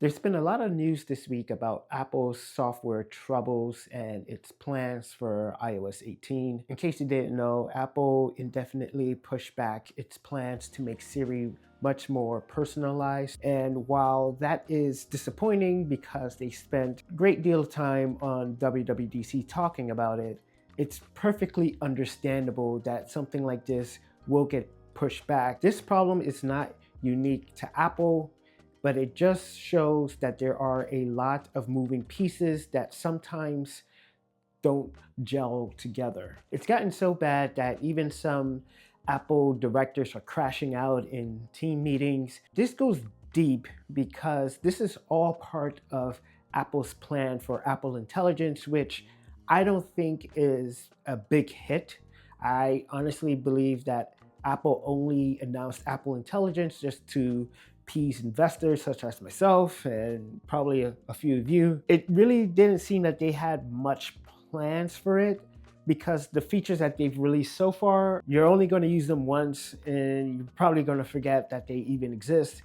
There's been a lot of news this week about Apple's software troubles and its plans for iOS 18. In case you didn't know, Apple indefinitely pushed back its plans to make Siri much more personalized. And while that is disappointing because they spent a great deal of time on WWDC talking about it, it's perfectly understandable that something like this will get pushed back. This problem is not unique to Apple, but it just shows that there are a lot of moving pieces that sometimes don't gel together. It's gotten so bad that even some Apple directors are crashing out in team meetings. This goes deep because this is all part of Apple's plan for Apple Intelligence, which I don't think is a big hit. I honestly believe that Apple only announced Apple Intelligence just to appease investors such as myself and probably a few of you. It really didn't seem that they had much plans for it because the features that they've released so far, you're only going to use them once and you're probably going to forget that they even exist.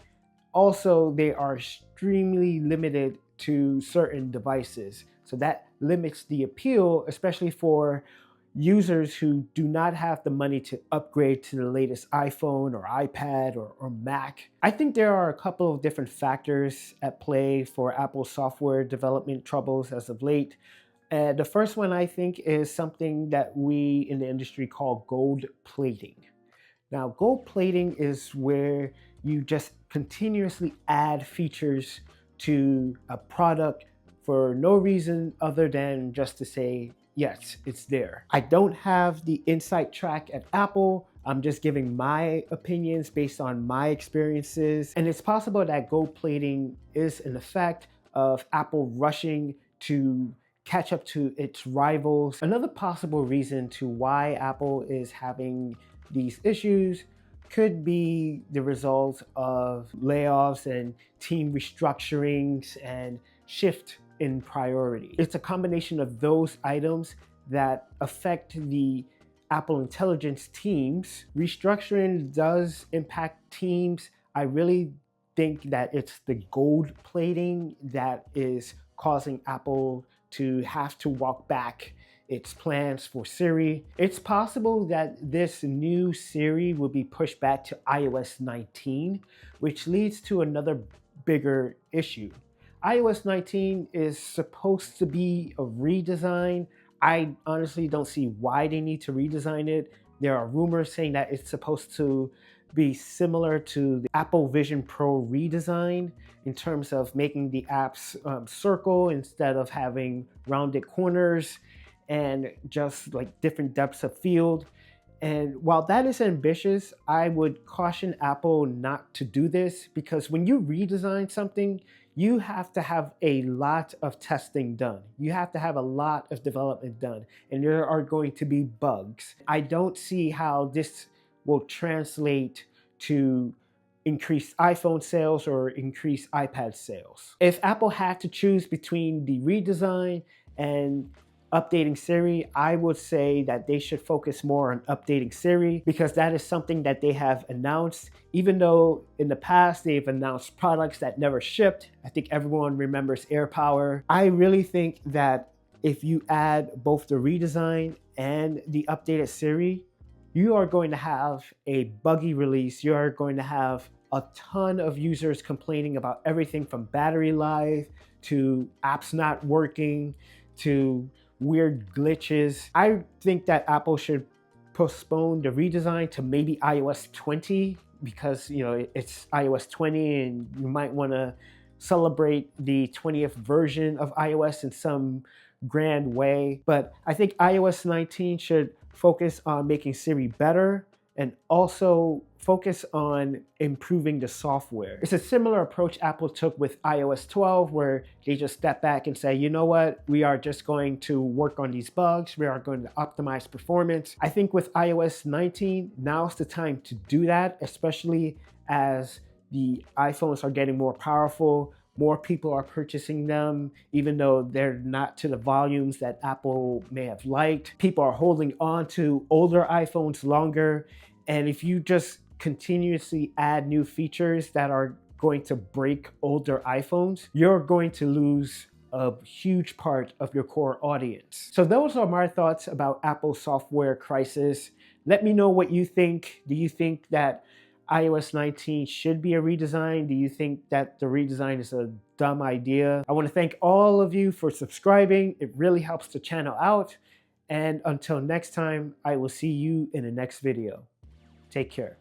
Also, they are extremely limited to certain devices. So that limits the appeal, especially for users who do not have the money to upgrade to the latest iPhone or iPad or Mac. I think there are a couple of different factors at play for Apple software development troubles as of late. The first one I think is something that we in the industry call gold plating. Now, gold plating is where you just continuously add features to a product for no reason other than just to say, yes, it's there. I don't have the insight track at Apple. I'm just giving my opinions based on my experiences. And it's possible that gold plating is an effect of Apple rushing to catch up to its rivals. Another possible reason to why Apple is having these issues could be the result of layoffs and team restructurings and shift in priority. It's a combination of those items that affect the Apple Intelligence teams. Restructuring does impact teams. I really think that it's the gold plating that is causing Apple to have to walk back its plans for Siri. It's possible that this new Siri will be pushed back to iOS 19, which leads to another bigger issue. iOS 19 is supposed to be a redesign. I honestly don't see why they need to redesign it. There are rumors saying that it's supposed to be similar to the Apple Vision Pro redesign in terms of making the apps circle instead of having rounded corners and just like different depths of field. And while that is ambitious, I would caution Apple not to do this because when you redesign something, you have to have a lot of testing done. You have to have a lot of development done, and there are going to be bugs. I don't see how this will translate to increase iPhone sales or increase iPad sales. If Apple had to choose between the redesign and updating Siri, I would say that they should focus more on updating Siri because that is something that they have announced. Even though in the past they've announced products that never shipped. I think everyone remembers AirPower. I really think that if you add both the redesign and the updated Siri, you are going to have a buggy release. You are going to have a ton of users complaining about everything from battery life to apps not working to weird glitches. I think that Apple should postpone the redesign to maybe iOS 20 because it's iOS 20 and you might want to celebrate the 20th version of iOS in some grand way. But I think iOS 19 should focus on making Siri better and also focus on improving the software. It's a similar approach Apple took with iOS 12 where they just step back and say, you know what, we are just going to work on these bugs, we are going to optimize performance. I think with iOS 19, now's the time to do that, especially as the iPhones are getting more powerful. More people are purchasing them, even though they're not to the volumes that Apple may have liked. People are holding on to older iPhones longer. And if you just continuously add new features that are going to break older iPhones, you're going to lose a huge part of your core audience. So those are my thoughts about Apple's software crisis. Let me know what you think. Do you think that iOS 19 should be a redesign? Do you think that the redesign is a dumb idea? I want to thank all of you for subscribing. It really helps the channel out. And until next time, I will see you in the next video. Take care.